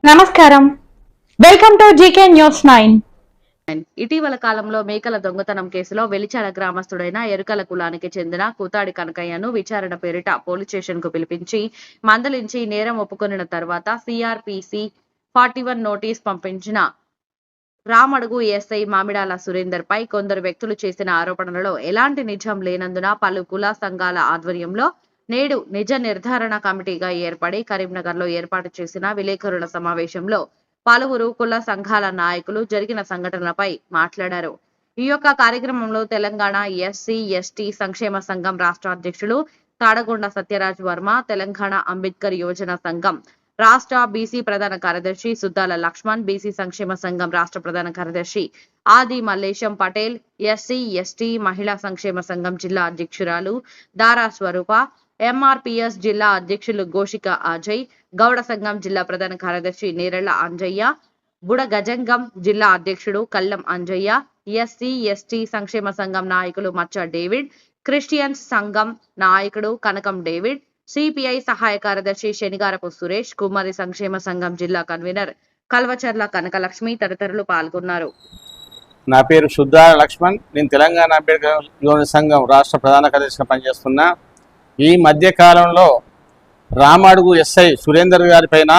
నమస్కారం, welcome to GK news 9. ఇటీవల కాలంలో మేకల దొంగతనం కేసులో వెలిచాల గ్రామస్తుడైన ఎరుకల కులానికి చెందిన కూతాడి కనకయ్యను విచారణ పేరిట పోలీస్ స్టేషన్ కు పిలిపించి మందలించి నేరం ఒప్పుకొనిన తర్వాత సిఆర్పిసి 41 నోటీస్ పంపించిన రామడుగు ఎస్ఐ మామిడాల సురేందర్ పై కొందరు వ్యక్తులు చేసిన ఆరోపణలలో ఎలాంటి నిజం లేనందున పలు కుల సంఘాల ఆధ్వర్యంలో నేడు నిజ నిర్ధారణ కమిటీగా ఏర్పడి కరీంనగర్లో ఏర్పాటు చేసిన విలేకరుల సమావేశంలో పలువురు కుల సంఘాల నాయకులు జరిగిన సంఘటనలపై మాట్లాడారు. ఈ యొక్క కార్యక్రమంలో తెలంగాణ ఎస్సీ ఎస్టీ సంక్షేమ సంఘం రాష్ట్ర అధ్యక్షులు తాడగొండ సత్యరాజ్ వర్మ, తెలంగాణ అంబేద్కర్ యోజన సంఘం రాష్ట్ర బీసీ ప్రధాన కార్యదర్శి సుద్దాల లక్ష్మణ్, బీసీ సంక్షేమ సంఘం రాష్ట్ర ప్రధాన కార్యదర్శి ఆది మల్లేశం పటేల్, ఎస్సీ ఎస్టీ మహిళా సంక్షేమ సంఘం జిల్లా అధ్యక్షురాలు దారా స్వరూప, ఎంఆర్పీఎస్ జిల్లా అధ్యక్షులు గోషిక అజయ్, గౌడ సంఘం జిల్లా ప్రధాన కార్యదర్శి నేరెళ్ల అంజయ్య, బుడ గజంగం జిల్లా అధ్యక్షుడు కల్లం అంజయ్య, ఎస్సీ ఎస్టీ సంక్షేమ సంఘం నాయకులు మచ్చ డేవిడ్, క్రిస్టియన్స్ సంఘం నాయకుడు కనకం డేవిడ్, సిపిఐ సహాయ కార్యదర్శి శనిగారపు సురేష్, కుమారి సంక్షేమ సంఘం జిల్లా కన్వీనర్ కల్వచర్ల కనకలక్ష్మి తదితరులు పాల్గొన్నారు. నా పేరు సుద్దాల లక్ష్మణ్. నేను తెలంగాణ అంబేద్కర్ యోజన సంఘం రాష్ట్ర ప్రధాన కార్యదర్శిగా పనిచేస్తున్నా. ఈ మధ్య కాలంలో రామడుగు ఎస్ఐ సురేందర్ గారి పైన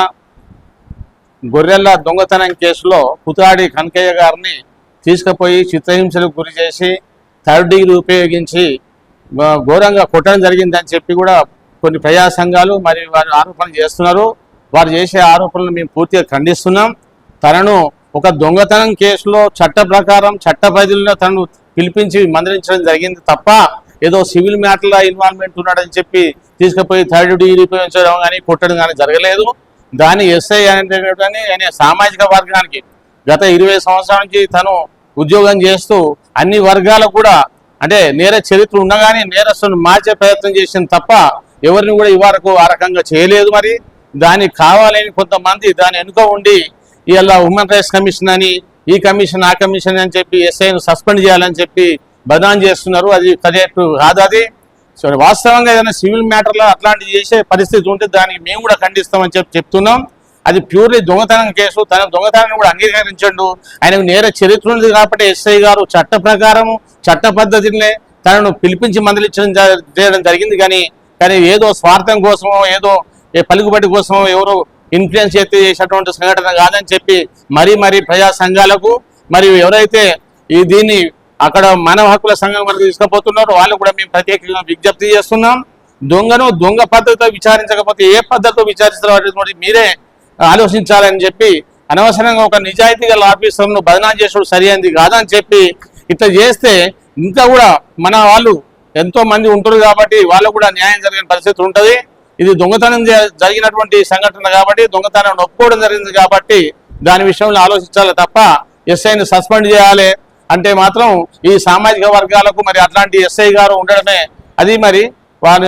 గొర్రెల దొంగతనం కేసులో కుతాడి కనకయ్య గారిని తీసుకుపోయి చిత్రహింసలకు గురి చేసి థర్డ్ డిగ్రీ ఉపయోగించి ఘోరంగా కొట్టడం జరిగిందని చెప్పి కూడా కొన్ని ప్రజా సంఘాలు మరియు వారు ఆరోపణలు చేస్తున్నారు. వారు చేసే ఆరోపణలు మేము పూర్తిగా ఖండిస్తున్నాం. తనను ఒక దొంగతనం కేసులో చట్ట ప్రకారం చట్ట పరిధిలో తనను పిలిపించి మందలించడం జరిగింది తప్ప ఏదో సివిల్ మ్యాటర్లో ఇన్వాల్వ్మెంట్ ఉన్నాడని చెప్పి తీసుకుపోయి థర్డ్ డిగ్రీ ఉపయోగించడం కానీ కొట్టడం కానీ జరగలేదు. దాని ఎస్ఐ అనే సామాజిక వర్గానికి గత 20 సంవత్సరాల నుంచి తను ఉద్యోగం చేస్తూ అన్ని వర్గాలకు కూడా అంటే నేర చరిత్ర ఉండగానే నేరస్తులను మార్చే ప్రయత్నం చేసింది తప్ప ఎవరిని కూడా ఇవరకు ఆ రకంగా చేయలేదు. మరి దానికి కావాలని కొంతమంది దాని వెనుక ఉండి ఇలా హ్యూమన్ రైట్స్ కమిషన్ అని ఈ కమిషన్ ఆ కమిషన్ అని చెప్పి ఎస్ఐను సస్పెండ్ చేయాలని చెప్పి బదనాం చేస్తున్నారు. అది కరెక్ట్ కాదు. అది సో వాస్తవంగా ఏదైనా సివిల్ మ్యాటర్లో అట్లాంటివి చేసే పరిస్థితి ఉంటే దానికి మేము కూడా ఖండిస్తామని చెప్తున్నాం. అది ప్యూర్లీ దొంగతనం కేసు. తన దొంగతనాన్ని కూడా అంగీకరించండు. ఆయనకు నేర చరిత్ర ఉంది కాబట్టి ఎస్ఐ గారు చట్ట ప్రకారము చట్ట పద్ధతిని తనను పిలిపించి మందలించడం చేయడం జరిగింది. కానీ ఏదో స్వార్థం కోసమో ఏదో పలుకుబడి కోసమో ఎవరో ఇన్ఫ్లుయెన్స్ చేసేటువంటి సంఘటన కాదని చెప్పి మరీ ప్రజా సంఘాలకు మరియు ఎవరైతే దీన్ని అక్కడ మానవ హక్కుల సంఘం వరకు తీసుకుపోతున్నారో వాళ్ళు కూడా మేము ప్రత్యేకంగా విజ్ఞప్తి చేస్తున్నాం. దొంగను దొంగ పద్ధతితో విచారించకపోతే ఏ పద్ధతితో విచారిస్తారో మీరే ఆలోచించాలని చెప్పి అనవసరంగా ఒక నిజాయితీ గల ఆఫీసర్ను బదనాం చేసుడు సరైనది కాదని చెప్పి ఇట్లా చేస్తే ఇంకా కూడా మన వాళ్ళు ఎంతో మంది ఉంటారు కాబట్టి వాళ్ళు కూడా న్యాయం జరిగిన పరిస్థితి ఉంటుంది. ఇది దొంగతనం జరిగినటువంటి సంఘటన కాబట్టి దొంగతనం ఒప్పుకోవడం జరిగింది కాబట్టి దాని విషయంలో ఆలోచించాలి తప్ప ఎస్ఐని సస్పెండ్ చేయాలి అంటే మాత్రం ఈ సామాజిక వర్గాలకు మరి అట్లాంటి ఎస్ఐ గారు ఉండడమే అది మరి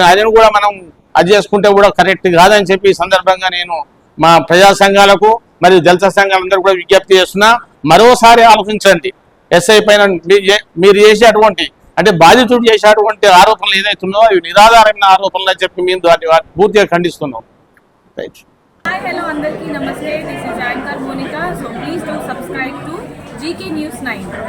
ఆయనను కూడా మనం అది చేసుకుంటే కూడా కరెక్ట్ కాదని చెప్పి ఈ సందర్భంగా నేను మా ప్రజా సంఘాలకు మరియు దళిత సంఘాలందరూ కూడా విజ్ఞప్తి చేస్తున్నా. మరోసారి ఆలోచించండి. ఎస్ఐ పైన మీరు చేసేటువంటి అంటే బాధితుడు చేసేటువంటి ఆరోపణలు ఏదైతున్నాయో అవి నిరాధారమైన ఆరోపణలు అని చెప్పి మేము దాన్ని పూర్తిగా ఖండిస్తున్నాం. రైట్. Hi, hello, అందరికీ నమస్తే. This is Anchor Monica. So please do subscribe to GK News 9.